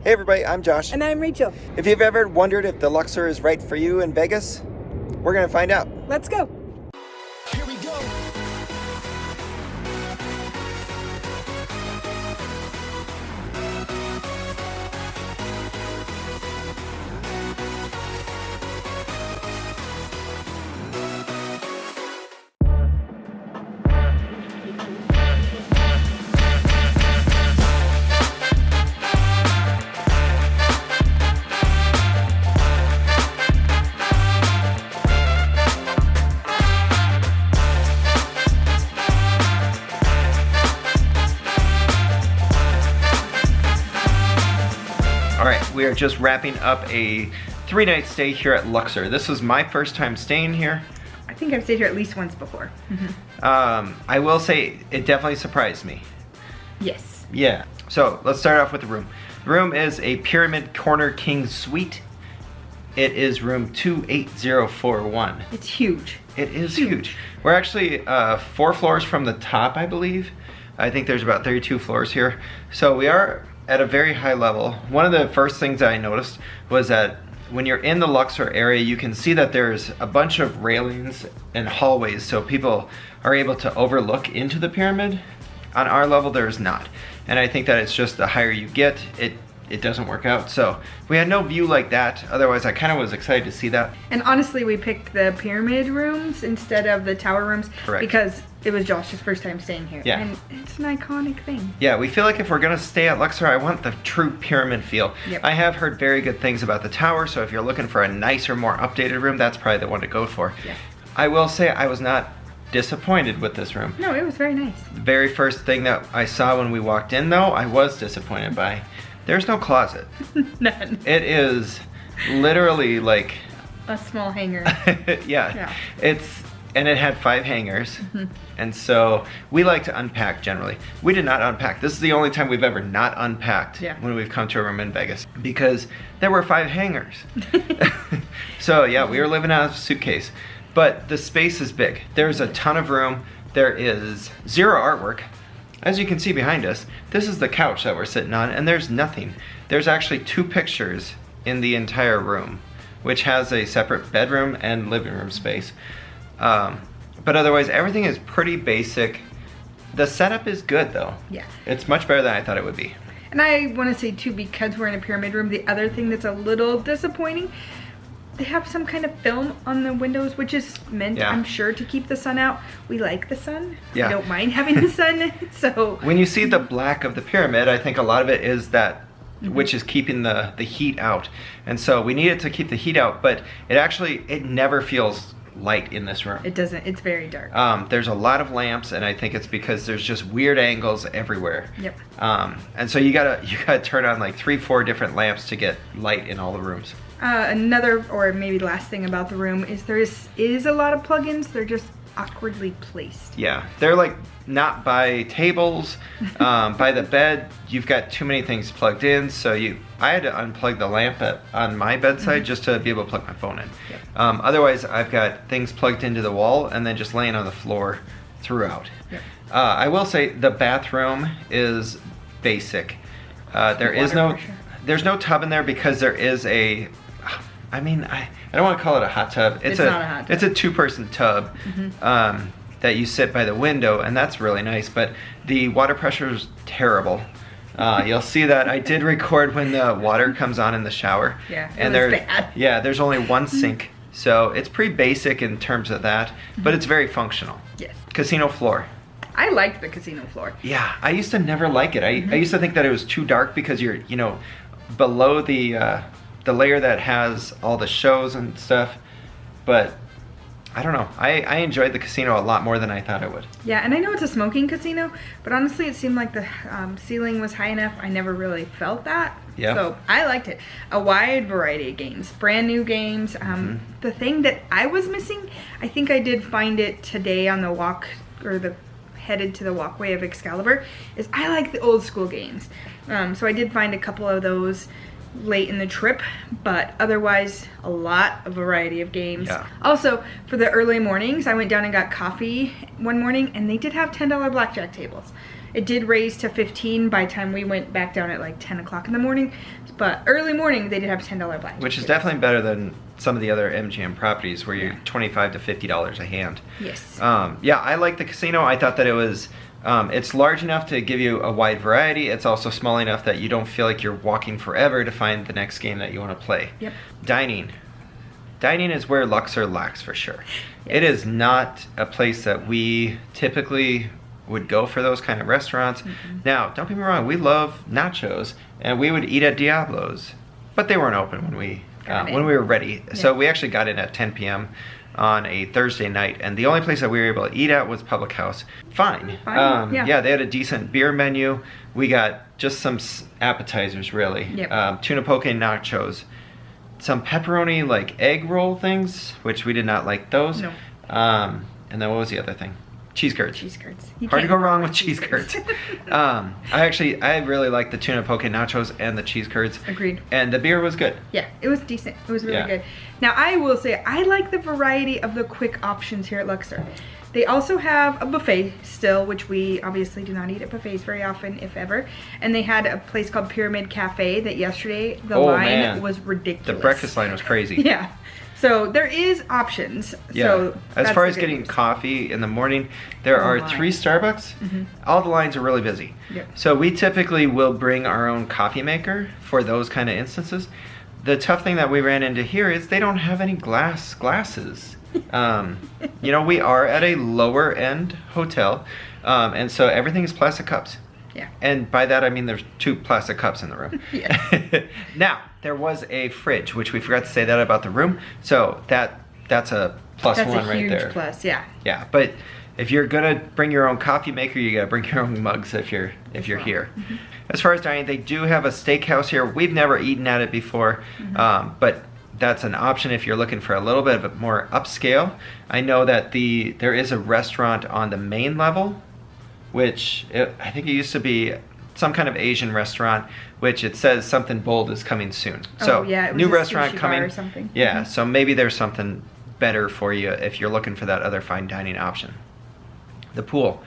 Hey everybody, I'm Josh. And I'm Rachel. If you've ever wondered if the Luxor is right for you in Vegas, we're gonna find out. Let's go. Here we go. We are just wrapping up a 3-night stay here at Luxor. This was my first time staying here. I think I've stayed here at least once before. I will say it definitely surprised me. Yes. Yeah. So let's start off with the room. The room is a Pyramid Corner King Suite. It is room 28041. It's huge. It is huge. We're actually 4 floors from the top, I believe. I think there's about 32 floors here. So we are at a very high level. One of the first things that I noticed was that when you're in the Luxor area, you can see that there's a bunch of railings and hallways so people are able to overlook into the pyramid. On our level, there's not. And I think that it's just the higher you get, it doesn't work out. So we had no view like that. Otherwise, I kind of was excited to see that. And honestly, we picked the pyramid rooms instead of the tower rooms. Correct. Because it was Josh's first time staying here. Yeah. And it's an iconic thing. Yeah, we feel like if we're gonna stay at Luxor, I want the true pyramid feel. Yep. I have heard very good things about the tower, so if you're looking for a nicer, more updated room, that's probably the one to go for. Yeah. I will say I was not disappointed with this room. No, it was very nice. The very first thing that I saw when we walked in, though, I was disappointed by. There's no closet. None. It is literally like... A small hanger. Yeah. And it had 5 hangers. And so we like to unpack generally. We did not unpack. This is the only time we've ever not unpacked when we've come to a room in Vegas because there were 5 hangers. So yeah, we were living out of a suitcase. But the space is big. There's a ton of room. There is 0 artwork. As you can see behind us, this is the couch that we're sitting on, and there's nothing. There's actually 2 pictures in the entire room, which has a separate bedroom and living room space. But otherwise, everything is pretty basic. The setup is good, though. Yeah. It's much better than I thought it would be. And I want to say, too, because we're in a pyramid room, the other thing that's a little disappointing, they have some kind of film on the windows, which is meant, I'm sure, to keep the sun out. We like the sun. Yeah. We don't mind having the sun. So when you see the black of the pyramid, I think a lot of it is that which is keeping the heat out. And so we need it to keep the heat out, but it never feels light in this room. It doesn't. It's very dark. There's a lot of lamps, and I think it's because there's just weird angles everywhere. Yep. And so you gotta turn on like 3-4 different lamps to get light in all the rooms. Another, or maybe last thing about the room is there is a lot of plugins. They're just awkwardly placed. Yeah, they're like not by tables, by the bed. You've got too many things plugged in, so I had to unplug the lamp on my bedside just to be able to plug my phone in. Yep. Otherwise, I've got things plugged into the wall and then just laying on the floor throughout. Yep. I will say the bathroom is basic. There's no tub in there because there is I don't want to call it a hot tub. It's not a hot tub. It's a 2-person tub that you sit by the window, and that's really nice, but the water pressure is terrible. You'll see that I did record when the water comes on in the shower. Yeah, and it was bad. Yeah, there's only 1 sink, so it's pretty basic in terms of that, but it's very functional. Yes. Casino floor. I liked the casino floor. Yeah, I used to never like it. I used to think that it was too dark because you're, below the layer that has all the shows and stuff, but I don't know. I enjoyed the casino a lot more than I thought I would. Yeah, and I know it's a smoking casino, but honestly it seemed like the ceiling was high enough. I never really felt that. Yeah. So I liked it. A wide variety of games, brand new games. The thing that I was missing, I think I did find it today on the walk, or headed to the walkway of Excalibur, is I like the old school games. So I did find a couple of those late in the trip, but otherwise a lot of variety of games. Yeah. Also, for the early mornings, I went down and got coffee one morning, and they did have $10 blackjack tables. It did raise to 15 by the time we went back down at like 10 o'clock in the morning. But early morning, they did have $10 blackjack. Which is definitely better than some of the other MGM properties where you're $25 to $50 a hand. Yes. Yeah, I like the casino. I thought that it was, it's large enough to give you a wide variety. It's also small enough that you don't feel like you're walking forever to find the next game that you want to play. Yep. Dining. Dining is where Luxor lacks for sure. Yes. It is not a place that we typically would go for those kind of restaurants. Now, don't get me wrong, we love nachos and we would eat at Diablo's, but they weren't open when we were ready. Yeah. So we actually got in at 10 p.m. on a Thursday night, and the only place that we were able to eat at was Public House. Fine. Yeah, they had a decent beer menu. We got just some appetizers, really. Yep. Tuna poke and nachos. Some pepperoni, like, egg roll things, which we did not like those. No. And then what was the other thing? Cheese curds. Cheese curds. Hard to go wrong with cheese curds. I really liked the tuna poke nachos and the cheese curds. Agreed. And the beer was good. Yeah, it was decent. It was really good. Now, I will say, I like the variety of the quick options here at Luxor. They also have a buffet still, which we obviously do not eat at buffets very often, if ever. And they had a place called Pyramid Cafe that yesterday, the line was ridiculous. The breakfast line was crazy. Yeah. So there is options. Yeah. So as far as getting coffee in the morning, there are 3 Starbucks. All the lines are really busy. Yep. So we typically will bring our own coffee maker for those kind of instances. The tough thing that we ran into here is they don't have any glasses. You know, we are at a lower end hotel, and so everything is plastic cups. Yeah. And by that I mean there's 2 plastic cups in the room. Yes. Now, there was a fridge, which we forgot to say that about the room. So that's a plus one right there. That's a huge plus, yeah. Yeah, but if you're gonna bring your own coffee maker, you gotta bring your own mugs if you're here. As far as dining, they do have a steakhouse here. We've never eaten at it before, but that's an option if you're looking for a little bit of a more upscale. I know that there is a restaurant on the main level, which I think it used to be some kind of Asian restaurant, which it says something bold is coming soon. So it was new a restaurant sushi coming bar or something. Yeah, so maybe there's something better for you if you're looking for that other fine dining option. The pool.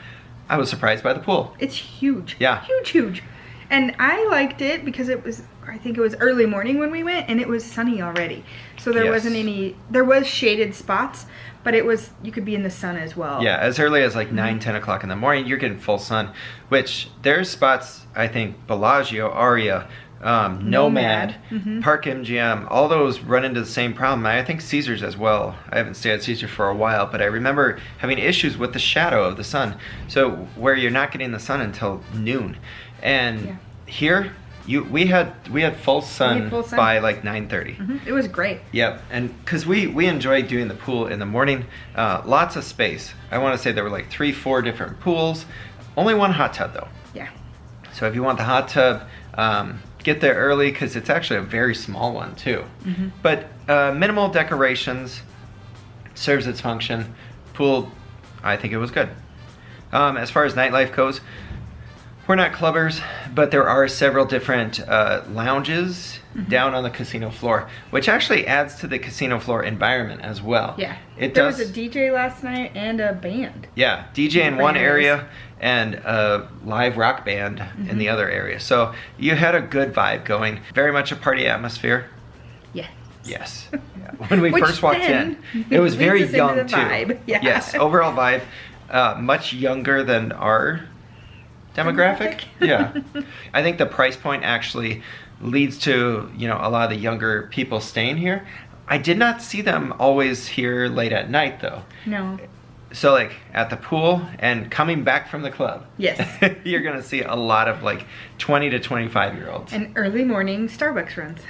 I was surprised by the pool. It's huge. Yeah. Huge. And I liked it because I think it was early morning when we went, and it was sunny already. So there wasn't there was shaded spots, but you could be in the sun as well. Yeah, as early as like 9, 10 o'clock in the morning, you're getting full sun, which there's spots, I think, Bellagio, Aria, Nomad, Park MGM, all those run into the same problem. I think Caesars as well. I haven't stayed at Caesars for a while, but I remember having issues with the shadow of the sun. So where you're not getting the sun until noon. And here, we had full sun by like 9:30. It was great. Yep, and because we enjoyed doing the pool in the morning, lots of space. I want to say there were like 3-4 different pools, only 1 hot tub though. Yeah. So if you want the hot tub, get there early because it's actually a very small one too. But minimal decorations, serves its function. Pool, I think it was good. As far as nightlife goes, we're not clubbers, but there are several different lounges down on the casino floor, which actually adds to the casino floor environment as well. Yeah. There was a DJ last night and a band. Yeah, DJ in one area and a live rock band in the other area. So you had a good vibe going. Very much a party atmosphere. Yeah. Yes. When we first walked in, it was very young too. Vibe. Yeah. Yes, overall vibe, much younger than our demographic. Yeah. I think the price point actually leads to, a lot of the younger people staying here. I did not see them always here late at night though. No. So like at the pool and coming back from the club. Yes. You're going to see a lot of like 20 to 25 year olds. And early morning Starbucks runs.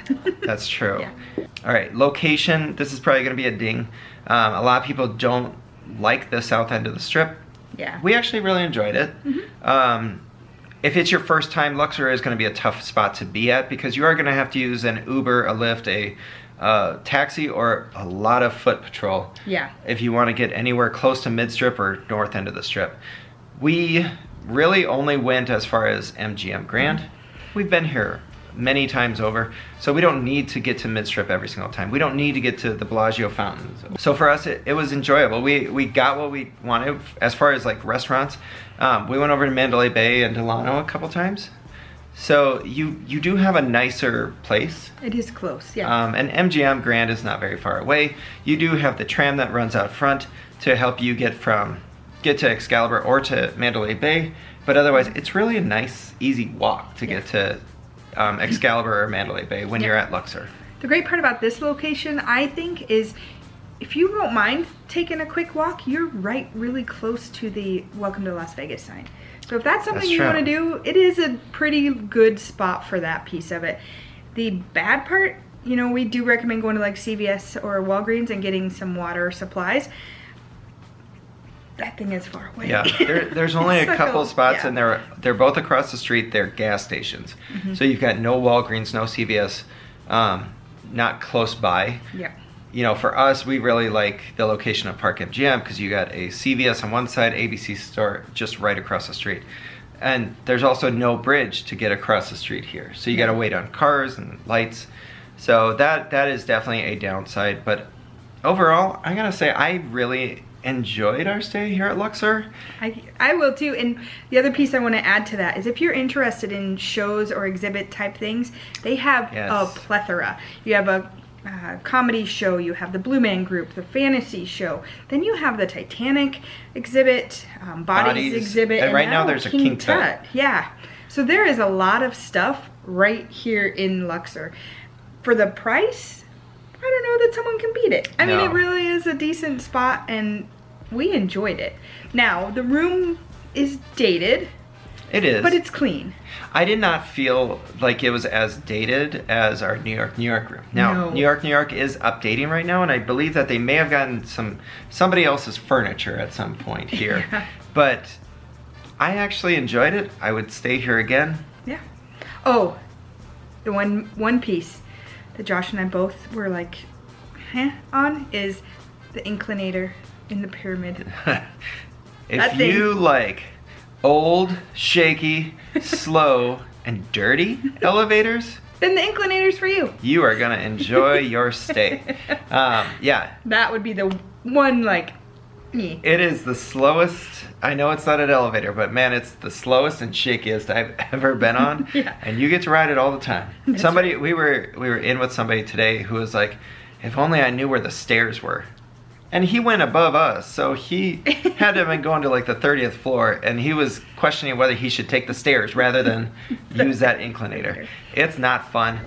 That's true. Yeah. All right. Location. This is probably going to be a ding. A lot of people don't like the south end of the strip. Yeah. We actually really enjoyed it. If it's your first time, Luxor is going to be a tough spot to be at because you are going to have to use an Uber, a Lyft, a taxi, or a lot of foot patrol. Yeah. If you want to get anywhere close to mid-strip or north end of the strip. We really only went as far as MGM Grand. We've been here many times over. So we don't need to get to Mid-Strip every single time. We don't need to get to the Bellagio fountains. So for us, it was enjoyable. We got what we wanted as far as like restaurants. We went over to Mandalay Bay and Delano a couple times. So you do have a nicer place. It is close, yeah. And MGM Grand is not very far away. You do have the tram that runs out front to help you get to Excalibur or to Mandalay Bay. But otherwise, it's really a nice, easy walk to get to Excalibur or Mandalay Bay when you're at Luxor. The great part about this location, I think, is if you don't mind taking a quick walk, you're really close to the Welcome to Las Vegas sign. So if that's something you want to do, it is a pretty good spot for that piece of it. The bad part, you know, we do recommend going to like CVS or Walgreens and getting some water supplies. That thing is far away. Yeah, there's only a couple spots, and they're both across the street. They're gas stations. So you've got no Walgreens, no CVS, not close by. Yeah. You know, for us, we really like the location of Park MGM because you got a CVS on one side, ABC store just right across the street. And there's also no bridge to get across the street here. So you got to wait on cars and lights. So that is definitely a downside. But overall, I got to say, I really enjoyed our stay here at Luxor. I will too. And the other piece I want to add to that is if you're interested in shows or exhibit type things, they have a plethora. You have a comedy show, you have the Blue Man Group, the fantasy show, then you have the Titanic exhibit, Bodies exhibit, and right now there's a King Tut. Yeah, so there is a lot of stuff right here in Luxor. For the price, I don't know that someone can beat it. I mean, it really is a decent spot, and we enjoyed it. Now, the room is dated. It is. But it's clean. I did not feel like it was as dated as our New York room. Now, New York is updating right now, and I believe that they may have gotten somebody else's furniture at some point here. But I actually enjoyed it. I would stay here again. Yeah. Oh, the one piece that Josh and I both were like, on is the Inclinator in the pyramid. If you like old, shaky, slow, and dirty elevators, then the Inclinator's for you. You are gonna enjoy your stay. Yeah. That would be the one, like, It is the slowest. I know it's not an elevator, but man, it's the slowest and shakiest I've ever been on. And you get to ride it all the time. Somebody, we were in with somebody today who was like, if only I knew where the stairs were. And he went above us, so he had to have been going to like the 30th floor, and he was questioning whether he should take the stairs rather than use that Inclinator. It's not fun.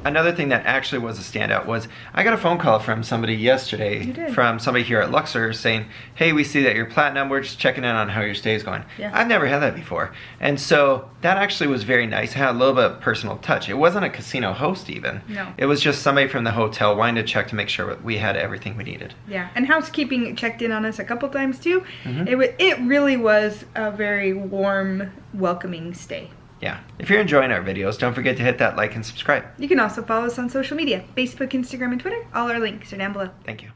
Another thing that actually was a standout was I got a phone call from somebody yesterday, from somebody here at Luxor saying, hey, we see that you're platinum, we're just checking in on how your stay is going. I've never had that before. And so that actually was very nice. It had a little bit of personal touch. It wasn't a casino host even. No. It was just somebody from the hotel wanting to check to make sure we had everything we needed. Yeah, and housekeeping checked in on us a couple times too. It really was a very warm, welcoming stay. Yeah. If you're enjoying our videos, don't forget to hit that like and subscribe. You can also follow us on social media, Facebook, Instagram, and Twitter. All our links are down below. Thank you.